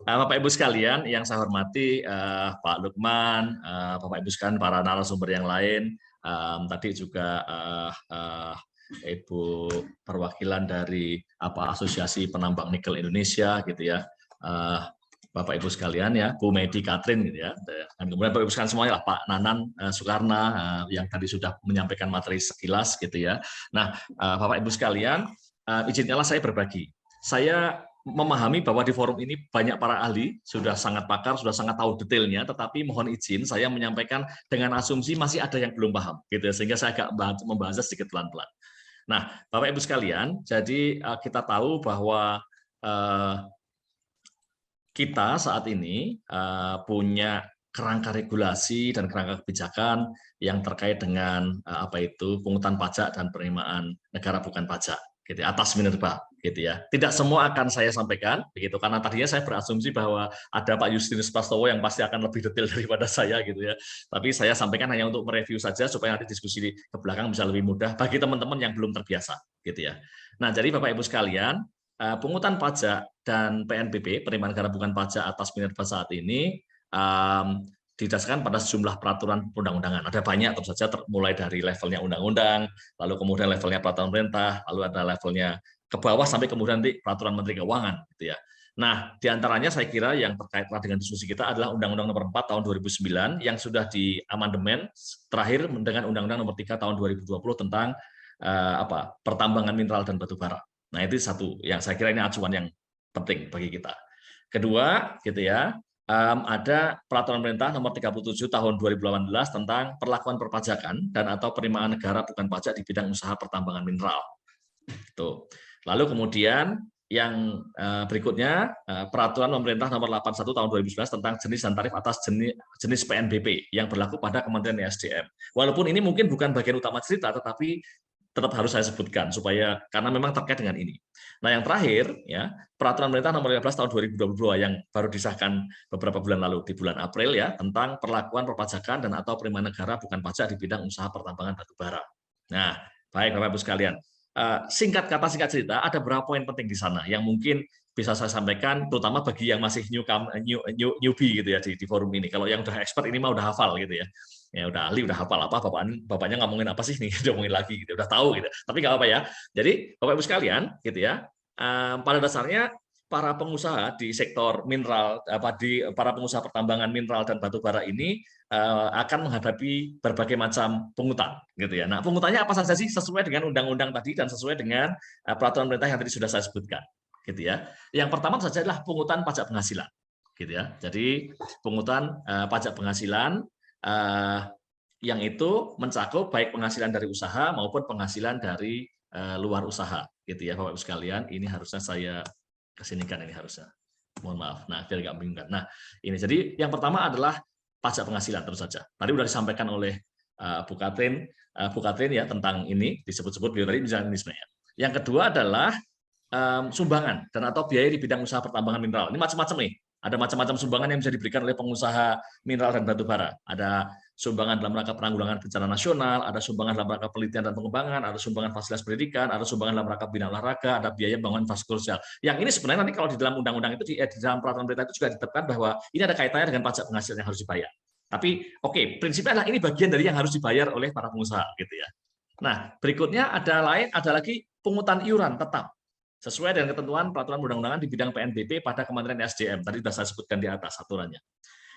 Bapak Ibu sekalian yang saya hormati, Pak Lukman, Bapak Ibu sekalian, para narasumber yang lain, tadi juga Ibu perwakilan dari Asosiasi Penambang Nikel Indonesia, gitu ya, Bapak Ibu sekalian ya, Bu Medi Katrin, gitu ya, dan kemudian Bapak Ibu sekalian semuanya lah, Pak Nanan Soekarna yang tadi sudah menyampaikan materi sekilas, gitu ya. Nah, Bapak Ibu sekalian, izinkanlah saya berbagi. Saya memahami bahwa di forum ini banyak para ahli, sudah sangat pakar, sudah sangat tahu detailnya, tetapi mohon izin saya menyampaikan dengan asumsi masih ada yang belum paham, gitu ya, sehingga saya agak membahasnya sedikit pelan-pelan. Nah, Bapak Ibu sekalian, jadi kita tahu bahwa kita saat ini punya kerangka regulasi dan kerangka kebijakan yang terkait dengan pungutan pajak dan penerimaan negara bukan pajak, gitu ya, atas minerba, gitu ya. Tidak semua akan saya sampaikan, begitu, karena tadinya saya berasumsi bahwa ada Pak Justinus Prastowo yang pasti akan lebih detail daripada saya, gitu ya. Tapi saya sampaikan hanya untuk mereview saja supaya nanti diskusi ke belakang bisa lebih mudah bagi teman-teman yang belum terbiasa, gitu ya. Nah, jadi Bapak Ibu sekalian, pungutan pajak dan PNBP, penerimaan negara bukan pajak atas minerba saat ini, didasarkan pada sejumlah peraturan perundang-undangan. Ada banyak, tentu saja, mulai dari levelnya undang-undang, lalu kemudian levelnya peraturan pemerintah, lalu ada levelnya ke bawah sampai kemudian nanti peraturan Menteri Keuangan, gitu ya. Nah, diantaranya saya kira yang terkait dengan diskusi kita adalah Undang-Undang Nomor 4 Tahun 2009 yang sudah diamandemen terakhir dengan Undang-Undang Nomor 3 Tahun 2020 tentang pertambangan mineral dan batu bara. Nah, itu satu yang saya kira ini acuan yang penting bagi kita. Kedua, gitu ya, ada peraturan pemerintah nomor 37 tahun 2018 tentang perlakuan perpajakan dan atau penerimaan negara bukan pajak di bidang usaha pertambangan mineral. Tuh. Lalu kemudian yang berikutnya peraturan pemerintah nomor 81 tahun 2011 tentang jenis dan tarif atas jenis PNBP yang berlaku pada Kementerian SDM. Walaupun ini mungkin bukan bagian utama cerita, tetapi tetap harus saya sebutkan supaya karena memang terkait dengan ini. Nah, yang terakhir ya, peraturan pemerintah nomor 15 tahun 2022 yang baru disahkan beberapa bulan lalu di bulan April ya, tentang perlakuan perpajakan dan atau penerimaan negara bukan pajak di bidang usaha pertambangan batu bara. Nah, baik Bapak Ibu sekalian. Singkat kata singkat cerita, ada beberapa poin penting di sana yang mungkin bisa saya sampaikan, terutama bagi yang masih newbie gitu ya di forum ini. Kalau yang udah expert ini mah udah hafal gitu ya. Ya udah ahli, udah hafal apa bapaknya ngomongin apa sih nih, ngomongin lagi gitu, udah tahu gitu. Tapi nggak apa ya. Jadi Bapak Ibu sekalian, gitu ya. Pada dasarnya para pengusaha di sektor mineral, para pengusaha pertambangan mineral dan batu bara ini akan menghadapi berbagai macam pungutan, gitu ya. Nah, pungutannya apa saja sih sesuai dengan undang-undang tadi dan sesuai dengan peraturan pemerintah yang tadi sudah saya sebutkan, gitu ya. Yang pertama saja adalah pungutan pajak penghasilan, gitu ya. Jadi pungutan pajak penghasilan yang itu mencakup baik penghasilan dari usaha maupun penghasilan dari luar usaha, gitu ya, Bapak Ibu sekalian. Ini harusnya saya kesinikan ini harusnya. Mohon maaf. Nah, biar nggak membingungkan. Nah, ini jadi yang pertama adalah pajak penghasilan terus saja. Tadi sudah disampaikan oleh Bu Katrin, ya tentang ini disebut-sebut beliau tadi misalnya ini sebenarnya. Yang kedua adalah sumbangan dan atau biaya di bidang usaha pertambangan mineral. Ini macam-macam nih. Ada macam-macam sumbangan yang bisa diberikan oleh pengusaha mineral dan batu bara. Ada sumbangan dalam rangka penanggulangan bencana nasional, ada sumbangan dalam rangka penelitian dan pengembangan, ada sumbangan fasilitas pendidikan, ada sumbangan dalam rangka bina olahraga, ada biaya pembangunan infrastruktur sosial. Yang ini sebenarnya nanti kalau di dalam undang-undang itu, di dalam peraturan pemerintah itu juga ditetapkan bahwa ini ada kaitannya dengan pajak penghasilan yang harus dibayar. Tapi oke, prinsipnya adalah ini bagian dari yang harus dibayar oleh para pengusaha, gitu ya. Nah, berikutnya ada lagi pungutan iuran tetap sesuai dengan ketentuan peraturan perundang-undangan di bidang PNBP pada Kementerian SDM. Tadi sudah saya sebutkan di atas aturannya.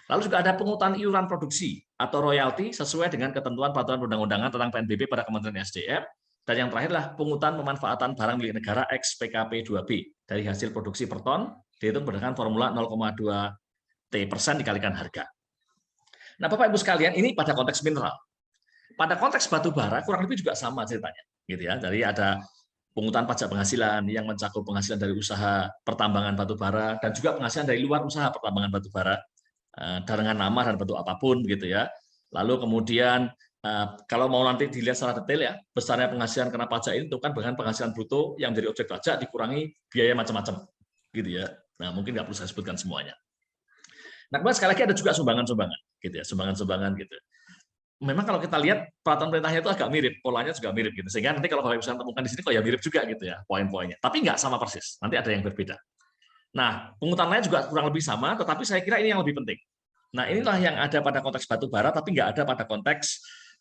Lalu juga ada pungutan iuran produksi atau royalti sesuai dengan ketentuan peraturan perundang-undangan tentang PNBP pada Kementerian SDM. Dan yang terakhir adalah pungutan pemanfaatan barang milik negara ex PKP 2B dari hasil produksi per ton dihitung berdasarkan formula 0,2 T% dikalikan harga. Nah, Bapak Ibu sekalian, ini pada konteks mineral. Pada konteks batu bara kurang lebih juga sama ceritanya, gitu ya. Jadi ada pungutan pajak penghasilan yang mencakup penghasilan dari usaha pertambangan batu bara dan juga penghasilan dari luar usaha pertambangan batu bara dengan nama dan bentuk apapun, gitu ya. Lalu kemudian kalau mau nanti dilihat secara detail ya, besarnya penghasilan kena pajak itu kan dengan penghasilan bruto yang menjadi objek pajak dikurangi biaya macam-macam, gitu ya. Nah, mungkin nggak perlu saya sebutkan semuanya. Nah, kemudian sekali lagi ada juga sumbangan-sumbangan, gitu ya, sumbangan-sumbangan gitu. Memang kalau kita lihat peraturan perintahnya itu agak mirip, polanya juga mirip gitu. Sehingga nanti kalau Bapak Ibu temukan di sini kok ya mirip juga gitu ya poin-poinnya. Tapi nggak sama persis, nanti ada yang berbeda. Nah, pungutan lain juga kurang lebih sama, tetapi saya kira ini yang lebih penting. Nah, inilah yang ada pada konteks batu bara, tapi nggak ada pada konteks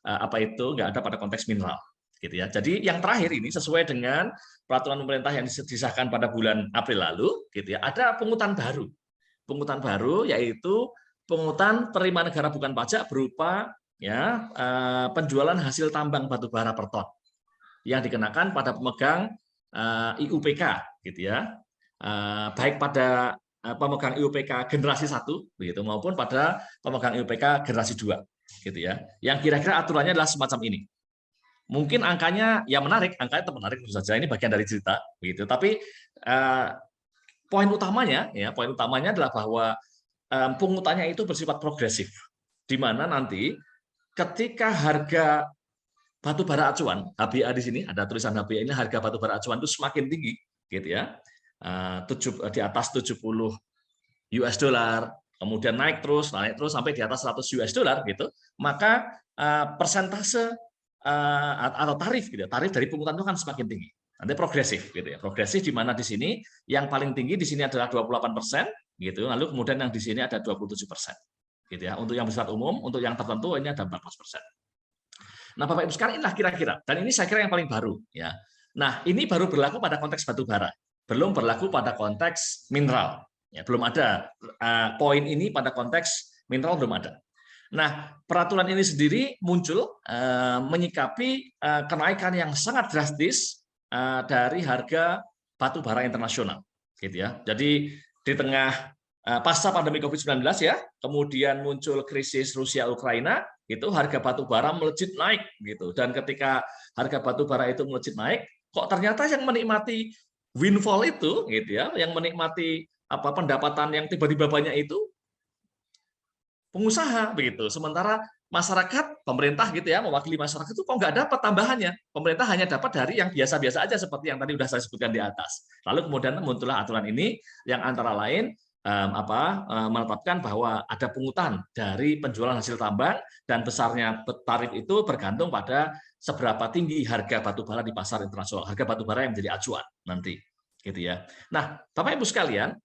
nggak ada pada konteks mineral, gitu ya. Jadi yang terakhir ini sesuai dengan peraturan pemerintah yang disahkan pada bulan April lalu, gitu ya. Ada pungutan baru yaitu pungutan penerimaan negara bukan pajak berupa ya penjualan hasil tambang batu bara per ton yang dikenakan pada pemegang IUPK, gitu ya. Baik pada pemegang IUPK generasi 1 begitu maupun pada pemegang IUPK generasi 2 gitu ya. Yang kira-kira aturannya adalah semacam ini. Mungkin angkanya ya menarik, angkanya tetap menarik tentu saja, ini bagian dari cerita begitu. Tapi poin utamanya adalah bahwa pungutannya itu bersifat progresif, di mana nanti ketika harga batu bara acuan HBA di sini ada tulisan HBA, ini harga batu bara acuan itu semakin tinggi, gitu ya, di atas 70 US dollar, kemudian naik terus sampai di atas 100 US dollar, gitu, maka persentase atau tarif, gitu, tarif dari pungutan itu kan semakin tinggi. Nanti progresif, gitu ya, progresif di mana di sini yang paling tinggi di sini adalah 28%, gitu, lalu kemudian yang di sini ada 27%, gitu ya. Untuk yang bersifat umum, untuk yang tertentu ini ada 14%. Nah, Bapak Ibu sekalian, inilah kira-kira, dan ini saya kira yang paling baru, ya. Nah, ini baru berlaku pada konteks batu bara, belum berlaku pada konteks mineral, ya. Belum ada poin ini pada konteks mineral, belum ada. Nah, peraturan ini sendiri muncul menyikapi kenaikan yang sangat drastis dari harga batu bara internasional, gitu ya. Jadi di tengah pasca pandemi COVID-19 ya, kemudian muncul krisis Rusia Ukraina, itu harga batu bara melejit naik gitu. Dan ketika harga batu bara itu melejit naik, kok ternyata yang menikmati windfall itu gitu ya, yang menikmati pendapatan yang tiba-tiba banyak itu pengusaha begitu. Sementara masyarakat, pemerintah gitu ya, mewakili masyarakat itu kok nggak dapat tambahannya. Pemerintah hanya dapat dari yang biasa-biasa aja seperti yang tadi sudah saya sebutkan di atas. Lalu kemudian muncullah aturan ini yang antara lain menetapkan bahwa ada pungutan dari penjualan hasil tambang dan besarnya tarif itu bergantung pada seberapa tinggi harga batu bara di pasar internasional, harga batu bara yang menjadi acuan nanti, gitu ya. Nah, Bapak Ibu sekalian,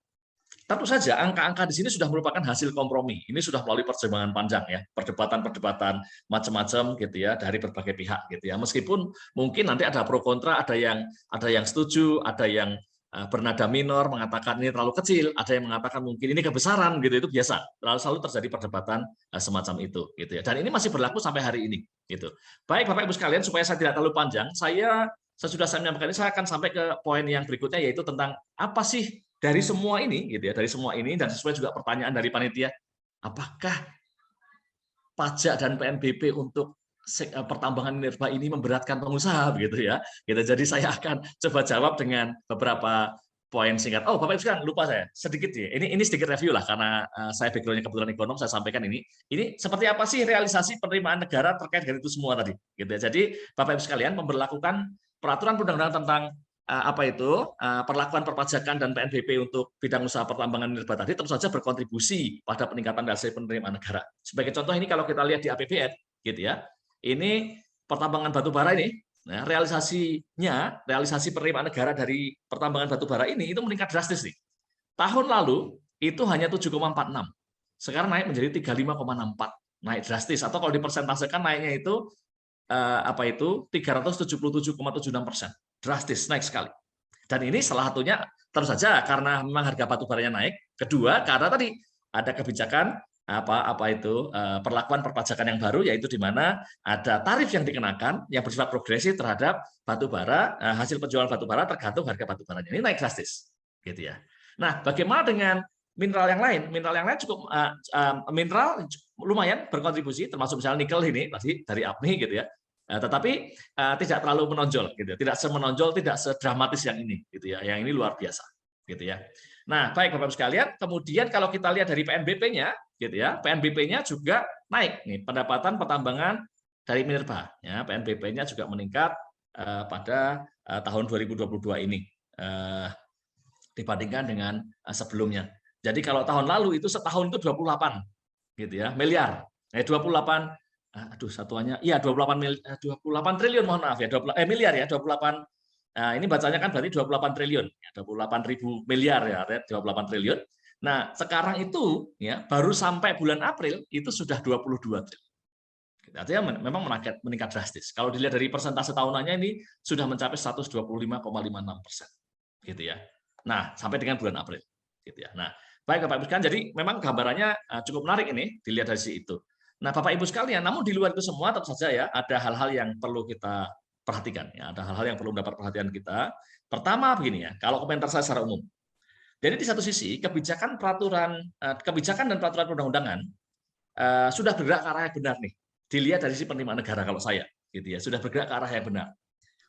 tentu saja angka-angka di sini sudah merupakan hasil kompromi. Ini sudah melalui perjuangan panjang ya, perdebatan-perdebatan macam-macam gitu ya dari berbagai pihak gitu ya. Meskipun mungkin nanti ada pro kontra, ada yang setuju, ada yang bernada minor mengatakan ini terlalu kecil, ada yang mengatakan mungkin ini kebesaran gitu, itu biasa. Selalu terjadi perdebatan semacam itu gitu ya. Dan ini masih berlaku sampai hari ini gitu. Baik Bapak Ibu sekalian, supaya saya tidak terlalu panjang, sesudah saya menyampaikan ini saya akan sampai ke poin yang berikutnya, yaitu tentang apa sih dari semua ini gitu ya, dari semua ini, dan sesuai juga pertanyaan dari panitia, apakah pajak dan PNBP untuk pertambangan minerba ini memberatkan pengusaha begitu ya. Gitu. Jadi saya akan coba jawab dengan beberapa poin singkat. Oh, Bapak Ibu sekalian, lupa saya sedikit ya. Ini sedikit review lah karena saya background-nya kebetulan ekonom, saya sampaikan ini. Ini seperti apa sih realisasi penerimaan negara terkait dengan itu semua tadi. Gitu ya. Jadi Bapak Ibu sekalian memberlakukan peraturan perundang-undangan tentang perlakuan perpajakan dan PNBP untuk bidang usaha pertambangan minerba tadi tentu saja berkontribusi pada peningkatan hasil penerimaan negara. Sebagai contoh ini kalau kita lihat di APBN, gitu ya, ini pertambangan batu bara ini, nah, realisasi penerimaan negara dari pertambangan batu bara ini itu meningkat drastis nih. Tahun lalu itu hanya 7,46, sekarang naik menjadi 35,64, naik drastis. Atau kalau dipersentasekan naiknya itu 377,76%, drastis naik sekali. Dan ini salah satunya tentu saja karena memang harga batu baranya naik. Kedua karena tadi ada kebijakan perlakuan perpajakan yang baru, yaitu di mana ada tarif yang dikenakan yang bersifat progresif terhadap batu bara, hasil penjualan batu bara tergantung harga batu baranya. Ini naik drastis, gitu ya. Nah, bagaimana dengan mineral yang lain? Mineral yang lain cukup mineral lumayan berkontribusi, termasuk misalnya nikel ini tadi dari APMI gitu ya. Tetapi tidak terlalu menonjol, gitu. Tidak semenonjol, tidak sedramatis yang ini, gitu ya. Yang ini luar biasa, gitu ya. Nah, baik Bapak-Ibu sekalian. Kemudian kalau kita lihat dari PNBP-nya, gitu ya, PNBP-nya juga naik nih, pendapatan pertambangan dari minerba. Ya, PNBP-nya juga meningkat pada tahun 2022 ini dibandingkan dengan sebelumnya. Jadi kalau tahun lalu itu setahun itu 28, gitu ya, miliar. 28 satuannya iya 28 triliun, mohon maaf ya, miliar ya, 28 Nah, ini bacanya kan berarti 28 triliun, 28.000 miliar ya, 28 triliun. Nah, sekarang itu ya baru sampai bulan April itu sudah 22 triliun. Artinya memang meningkat drastis. Kalau dilihat dari persentase tahunannya ini sudah mencapai 125,56%, gitu ya. Nah, sampai dengan bulan April, gitu ya. Nah, baik Bapak Ibu sekalian, jadi memang gambarannya cukup menarik ini dilihat dari sisi itu. Nah, Bapak Ibu sekalian, namun di luar itu semua tentu saja ya ada hal-hal yang perlu kita perhatikan ya, ada hal-hal yang perlu mendapat perhatian kita. Pertama begini ya, kalau komentar saya secara umum. Jadi di satu sisi kebijakan dan peraturan perundang-undangan sudah bergerak ke arah yang benar nih. Dilihat dari sisi penerimaan negara kalau saya, gitu ya, sudah bergerak ke arah yang benar.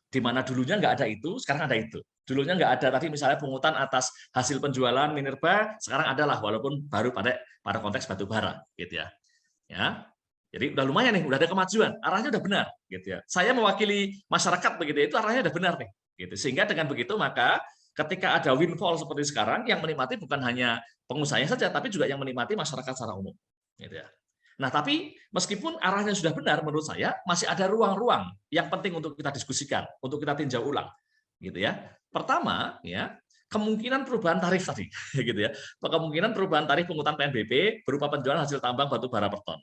Di mana dulunya nggak ada itu, sekarang ada itu. Dulunya nggak ada tadi misalnya pungutan atas hasil penjualan minerba, sekarang adalah walaupun baru pada konteks batu bara, gitu ya. Ya, jadi udah lumayan nih, udah ada kemajuan, arahnya udah benar, gitu ya. Saya mewakili masyarakat begitu, itu arahnya udah benar nih, gitu. Sehingga dengan begitu maka ketika ada windfall seperti sekarang, yang menikmati bukan hanya pengusahanya saja, tapi juga yang menikmati masyarakat secara umum, gitu ya. Nah, tapi meskipun arahnya sudah benar, menurut saya masih ada ruang-ruang yang penting untuk kita diskusikan, untuk kita tinjau ulang, gitu ya. Pertama, ya kemungkinan perubahan tarif tadi, gitu ya. Kemungkinan perubahan tarif pungutan PNBP berupa penjualan hasil tambang batu bara per ton.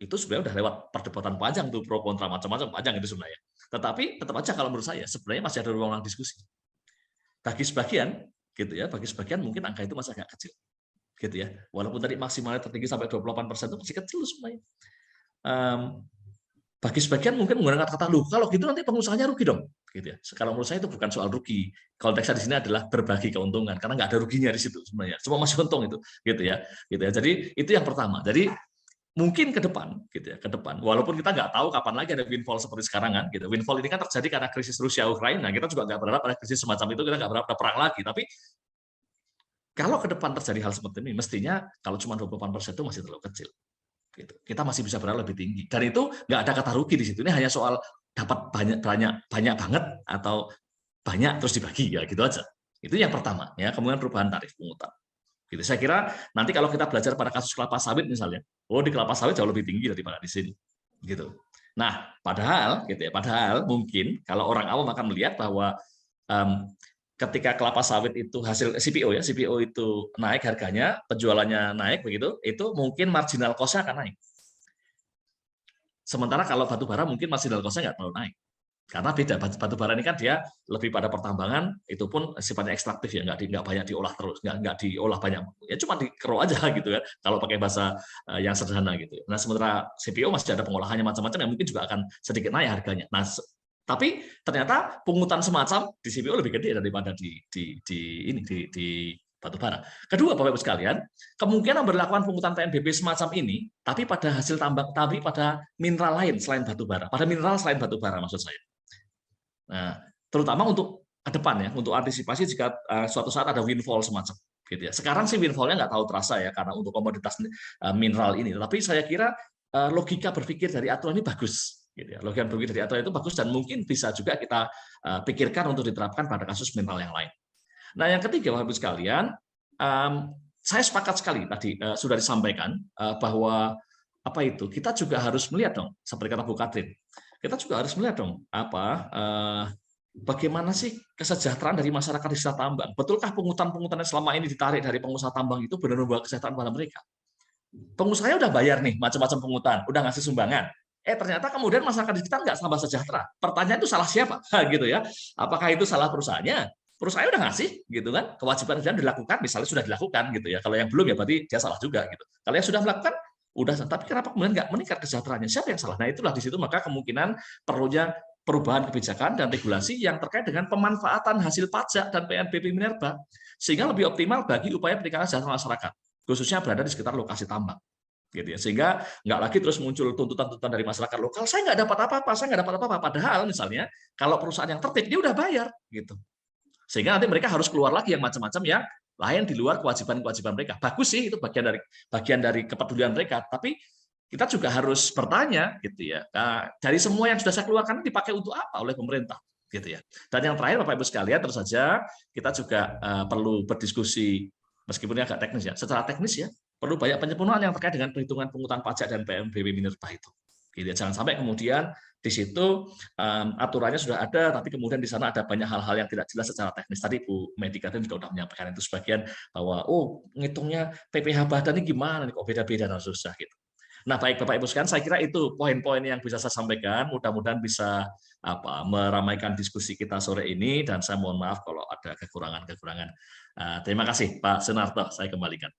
Itu sebenarnya udah lewat perdebatan panjang tuh pro kontra macam-macam panjang itu sebenarnya. Tetapi tetap aja kalau menurut saya sebenarnya masih ada ruang diskusi. Bagi sebagian, gitu ya, bagi sebagian mungkin angka itu masih agak kecil, gitu ya. Walaupun tadi maksimalnya tertinggi sampai 28% itu masih kecil sebenarnya. Bagi sebagian mungkin menggunakan kata lu, kalau gitu nanti pengusahanya rugi dong, gitu ya. Kalau menurut saya itu bukan soal rugi. Konteksnya di sini adalah berbagi keuntungan, karena nggak ada ruginya di situ sebenarnya. Semua masih untung itu, gitu ya. Gitu ya. Jadi itu yang pertama. Jadi mungkin ke depan, gitu ya, ke depan. Walaupun kita nggak tahu kapan lagi ada windfall seperti sekarang kan, gitu. Windfall ini kan terjadi karena krisis Rusia Ukraina. Kita juga nggak berharap ada krisis semacam itu, kita nggak berharap ada perang lagi. Tapi kalau ke depan terjadi hal seperti ini, mestinya kalau cuma 28% itu masih terlalu kecil. Gitu. Kita masih bisa berharap lebih tinggi. Dan itu nggak ada kata rugi di situ. Ini hanya soal dapat banyak banget atau banyak terus dibagi ya gitu aja. Itu yang pertama ya, kemudian perubahan tarif pungutan. Gitu. Saya kira nanti kalau kita belajar pada kasus kelapa sawit misalnya, oh di kelapa sawit jauh lebih tinggi daripada di sini. Gitu. Nah, padahal gitu ya, padahal mungkin kalau orang awam akan melihat bahwa ketika kelapa sawit itu hasil CPO ya, CPO itu naik harganya, penjualannya naik begitu, itu mungkin marginal cost-nya akan naik. Sementara kalau batu bara mungkin marginal cost-nya nggak terlalu naik. Karena beda, batu bara ini kan dia lebih pada pertambangan, itu pun sifatnya ekstraktif ya, nggak banyak diolah terus, nggak diolah banyak, ya cuma dikero aja gitu kan, kalau pakai bahasa yang sederhana gitu. Nah sementara CPO masih ada pengolahannya macam-macam yang mungkin juga akan sedikit naik harganya. Nah tapi ternyata pungutan semacam di CPO lebih gede daripada di batu bara. Kedua, Bapak Ibu sekalian, kemungkinan berlakuan pungutan PNBP semacam ini, tapi pada hasil tambang, tapi pada mineral lain selain batu bara, pada mineral selain batu bara maksud saya. Nah, terutama untuk ke depan ya, untuk antisipasi jika suatu saat ada windfall semacam. Gitu ya. Sekarang sih windfall-nya nggak tahu terasa ya karena untuk komoditas mineral ini. Tapi saya kira logika berpikir dari aturan ini bagus. Gitu ya. Logika berpikir dari aturan itu bagus dan mungkin bisa juga kita pikirkan untuk diterapkan pada kasus mineral yang lain. Nah, yang ketiga, Bapak Ibu sekalian, saya sepakat sekali tadi sudah disampaikan bahwa apa itu kita juga harus melihat dong, seperti kata Bu Katrin, kita juga harus melihat dong bagaimana sih kesejahteraan dari masyarakat di desa tambang. Betulkah pungutan-pungutan yang selama ini ditarik dari pengusaha tambang itu benar membawa kesejahteraan pada mereka? Pengusahanya udah bayar nih macam-macam pungutan, udah ngasih sumbangan. Ternyata kemudian masyarakat di sekitar nggak tambah sejahtera. Pertanyaan itu salah siapa? Gitu ya. Apakah itu salah perusahaannya? Perusahaan udah ngasih gitu kan, kewajiban sudah dilakukan, misalnya sudah dilakukan gitu ya. Kalau yang belum ya berarti dia salah juga gitu. Kalau yang sudah melakukan udah, tapi kenapa kemudian nggak meningkat kesejahteraannya? Siapa yang salah? Nah itulah di situ maka kemungkinan perlunya perubahan kebijakan dan regulasi yang terkait dengan pemanfaatan hasil pajak dan PNBP minerba sehingga lebih optimal bagi upaya peningkatan kesejahteraan masyarakat, khususnya berada di sekitar lokasi tambang. Gitu ya. Sehingga nggak lagi terus muncul tuntutan-tuntutan dari masyarakat lokal, saya nggak dapat apa-apa, saya nggak dapat apa-apa. Padahal misalnya kalau perusahaan yang tertib dia udah bayar gitu. Sehingga nanti mereka harus keluar lagi yang macam-macam yang lain di luar kewajiban-kewajiban mereka. Bagus sih itu bagian dari kepedulian mereka, tapi kita juga harus bertanya gitu ya. Dari semua yang sudah saya keluarkan dipakai untuk apa oleh pemerintah gitu ya. Dan yang terakhir Bapak Ibu sekalian, terus saja kita juga perlu berdiskusi meskipun ini agak teknis ya. Secara teknis ya, perlu banyak penyempurnaan yang terkait dengan perhitungan pungutan pajak dan PNBP minerba itu. Gitu. Jangan sampai kemudian di situ aturannya sudah ada, tapi kemudian di sana ada banyak hal-hal yang tidak jelas secara teknis. Tadi Bu Medika juga sudah menyampaikan itu sebagian bahwa ngitungnya PPh badan ini gimana nih kok beda-beda dan susah gitu. Nah, baik Bapak Ibu sekalian, saya kira itu poin-poin yang bisa saya sampaikan. Mudah-mudahan bisa meramaikan diskusi kita sore ini, dan saya mohon maaf kalau ada kekurangan-kekurangan. Terima kasih Pak Sunarto, saya kembalikan.